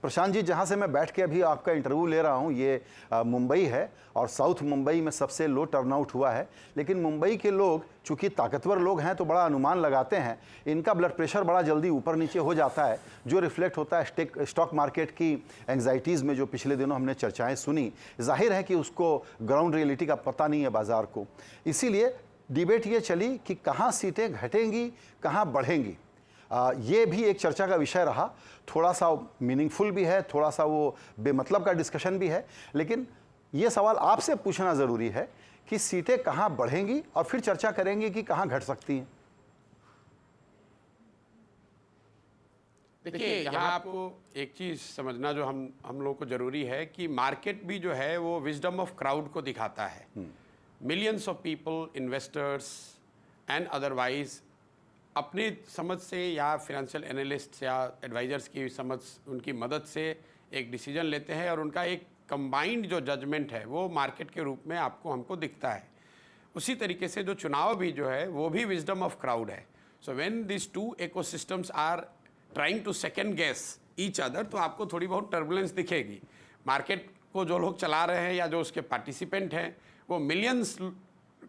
प्रशांत जी, जहाँ से मैं बैठ के अभी आपका इंटरव्यू ले रहा हूँ, ये मुंबई है और साउथ मुंबई में सबसे लो टर्नआउट हुआ है। लेकिन मुंबई के लोग चूंकि ताकतवर लोग हैं तो बड़ा अनुमान लगाते हैं, इनका ब्लड प्रेशर बड़ा जल्दी ऊपर नीचे हो जाता है, जो रिफ्लेक्ट होता है स्टॉक मार्केट की एंग्जाइटीज़ में, जो पिछले दिनों हमने चर्चाएँ सुनी। जाहिर है कि उसको ग्राउंड रियलिटी का पता नहीं है बाजार को, इसीलिए डिबेट ये चली कि कहाँ सीटें घटेंगी, कहाँ बढ़ेंगी। ये भी एक चर्चा का विषय रहा, थोड़ा सा मीनिंगफुल भी है, थोड़ा सा वो बेमतलब का डिस्कशन भी है। लेकिन ये सवाल आपसे पूछना ज़रूरी है कि सीटें कहाँ बढ़ेंगी और फिर चर्चा करेंगे कि कहाँ घट सकती हैं। देखिए, यहाँ आपको एक चीज़ समझना जो हम लोगों को ज़रूरी है कि मार्केट भी जो है वो विजडम ऑफ क्राउड को दिखाता है। Millions of people, investors and otherwise अपनी समझ से या फिनेंशियल एनालिस्ट या एडवाइजर्स की समझ, उनकी मदद से एक डिसीजन लेते हैं और उनका एक कंबाइंड जो जजमेंट है वो मार्केट के रूप में हमको दिखता है। उसी तरीके से जो चुनाव भी जो है वो भी विजडम ऑफ क्राउड है। So when this two ecosystems are trying to second guess each other, तो आपको थोड़ी बहुत टर्बुलेंस दिखेगी। मार्केट को जो लोग चला रहे हैं या जो उसके पार्टिसिपेंट हैं वो मिलियंस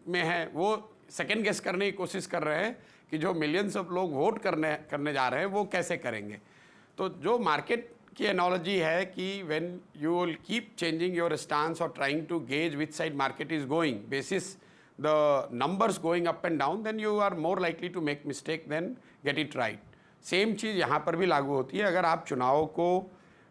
में हैं, वो सेकेंड गेस करने की कोशिश कर रहे हैं कि जो मिलियंस ऑफ लोग वोट करने जा रहे हैं वो कैसे करेंगे। तो जो मार्केट की एनालॉजी है कि when you will keep changing your stance और trying to gauge which side market is going basis the numbers going up and down, then you are more likely to make mistake than get it right. Same चीज़ यहाँ पर भी लागू होती है। अगर आप चुनाव को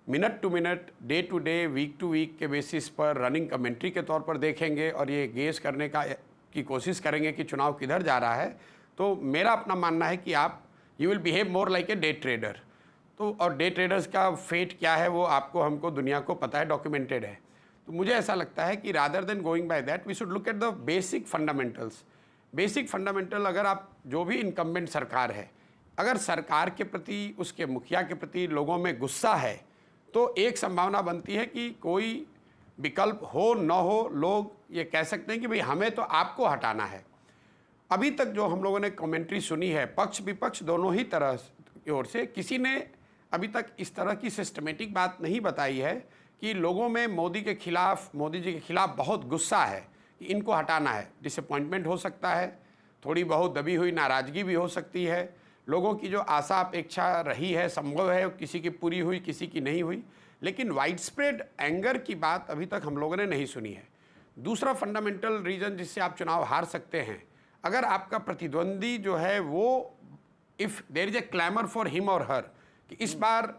minute to minute, day to day, week to week के बेसिस पर रनिंग कमेंट्री के तौर पर देखेंगे और ये गेज करने की कोशिश करेंगे कि चुनाव किधर जा रहा है, तो मेरा अपना मानना है कि you will behave more like a day trader. तो और डे ट्रेडर्स का फेट क्या है वो हमको दुनिया को पता है, डॉक्यूमेंटेड है। तो मुझे ऐसा लगता है कि rather than going by that we should look at the basic fundamentals. Basic fundamental, अगर आप जो भी इनकम्बेंट सरकार है, अगर सरकार के प्रति, उसके मुखिया के प्रति लोगों में गुस्सा है, तो एक संभावना बनती है कि कोई विकल्प हो न हो, लोग ये कह सकते हैं कि भाई हमें तो आपको हटाना है। अभी तक जो हम लोगों ने कमेंट्री सुनी है, पक्ष विपक्ष दोनों ही तरह की ओर से, किसी ने अभी तक इस तरह की सिस्टमेटिक बात नहीं बताई है कि लोगों में मोदी जी के खिलाफ बहुत गुस्सा है कि इनको हटाना है। डिसअपॉइंटमेंट हो सकता है, थोड़ी बहुत दबी हुई नाराज़गी भी हो सकती है, लोगों की जो आशा अपेक्षा रही है, संभव है किसी की पूरी हुई, किसी की नहीं हुई, लेकिन वाइड स्प्रेड एंगर की बात अभी तक हम लोगों ने नहीं सुनी है। दूसरा फंडामेंटल रीज़न जिससे आप चुनाव हार सकते हैं, अगर आपका प्रतिद्वंदी जो है वो, if there is a clamour for him और हर, कि इस बार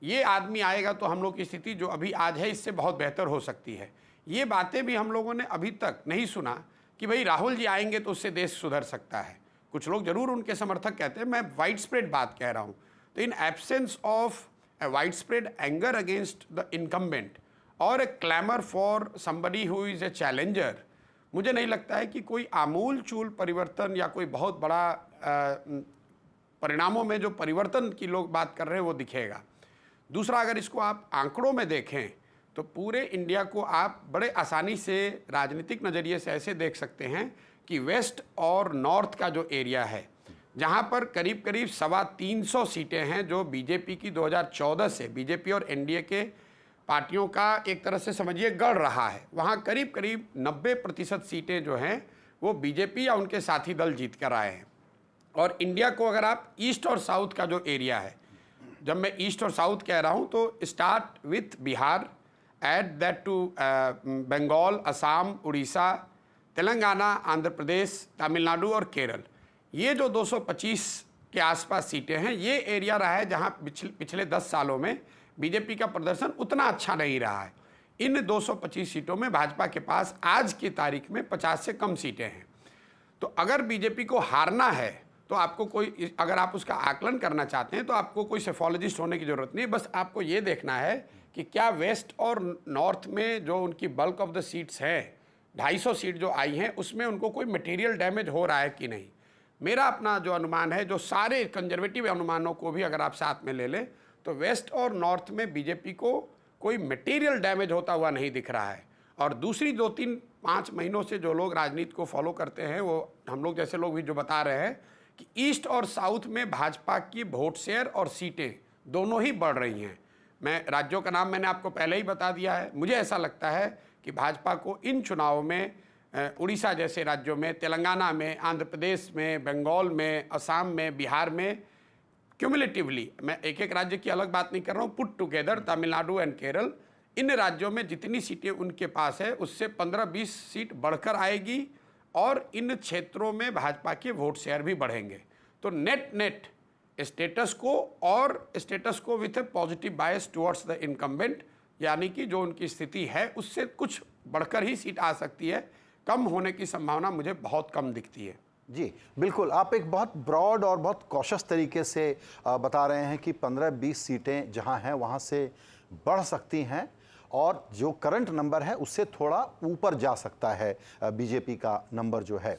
ये आदमी आएगा तो हम लोग की स्थिति जो अभी आज है इससे बहुत बेहतर हो सकती है, ये बातें भी हम लोगों ने अभी तक नहीं सुना कि भाई राहुल जी आएंगे तो उससे देश सुधर सकता है। कुछ लोग जरूर उनके समर्थक कहते हैं, मैं वाइड स्प्रेड बात कह रहा हूँ। तो in absence of a wide spread anger against the incumbent और a clamour for somebody who is a challenger, मुझे नहीं लगता है कि कोई आमूल चूल परिवर्तन या कोई बहुत बड़ा परिणामों में जो परिवर्तन की लोग बात कर रहे हैं वो दिखेगा। दूसरा, अगर इसको आप आंकड़ों में देखें तो पूरे इंडिया को आप बड़े आसानी से राजनीतिक नज़रिए से ऐसे देख सकते हैं कि वेस्ट और नॉर्थ का जो एरिया है, जहां पर करीब करीब 325 सीटें हैं जो बीजेपी की 2014 से, बीजेपी और एनडीए के पार्टियों का एक तरह से समझिए गढ़ रहा है, वहाँ करीब करीब 90% सीटें जो हैं वो बीजेपी या उनके साथी दल जीत कर आए हैं। और इंडिया को अगर आप ईस्ट और साउथ का जो एरिया है, जब मैं ईस्ट और साउथ कह रहा हूँ तो start with Bihar, add that to Bengal, Assam, Orissa, Telangana, Andhra Pradesh, Tamil Nadu और केरल, ये जो 225 के आसपास सीटें हैं, ये एरिया रहा है जहाँ पिछले 10 सालों में बीजेपी का प्रदर्शन उतना अच्छा नहीं रहा है। इन 225 सीटों में भाजपा के पास आज की तारीख में 50 से कम सीटें हैं। तो अगर बीजेपी को हारना है तो आपको कोई, अगर आप उसका आकलन करना चाहते हैं तो आपको कोई सेफोलॉजिस्ट होने की ज़रूरत नहीं, बस आपको ये देखना है कि क्या वेस्ट और नॉर्थ में जो उनकी बल्क ऑफ द सीट्स हैं, 250 सीट जो आई हैं, उसमें उनको कोई मटेरियल डैमेज हो रहा है कि नहीं। मेरा अपना जो अनुमान है, जो सारे कंजर्वेटिव अनुमानों को भी अगर आप साथ में ले लें, तो वेस्ट और नॉर्थ में बीजेपी को कोई मटेरियल डैमेज होता हुआ नहीं दिख रहा है। और दूसरी 2-3-5 महीनों से जो लोग राजनीति को फॉलो करते हैं, वो हम लोग जैसे लोग भी जो बता रहे हैं कि ईस्ट और साउथ में भाजपा की वोट शेयर और सीटें दोनों ही बढ़ रही हैं। मैं राज्यों का नाम मैंने आपको पहले ही बता दिया है। मुझे ऐसा लगता है कि भाजपा को इन चुनावों में उड़ीसा जैसे राज्यों में, तेलंगाना में, आंध्र प्रदेश में, बंगाल में, असम में, बिहार में क्यूमुलेटिवली, मैं एक एक राज्य की अलग बात नहीं कर रहा हूँ, put together Tamil Nadu and Kerala, इन राज्यों में जितनी सीटें उनके पास है उससे 15-20 सीट बढ़कर आएगी और इन क्षेत्रों में भाजपा के वोट शेयर भी बढ़ेंगे। तो नेट नेट स्टेटस को और स्टेटस को with A positive bias towards the incumbent, यानी कि जो उनकी स्थिति है उससे कुछ बढ़कर ही सीट आ सकती है। कम होने की संभावना मुझे बहुत कम दिखती है। जी बिल्कुल, आप एक बहुत ब्रॉड और बहुत कॉशस तरीके से बता रहे हैं कि 15-20 सीटें जहां हैं वहां से बढ़ सकती हैं और जो करंट नंबर है उससे थोड़ा ऊपर जा सकता है बीजेपी का नंबर जो है।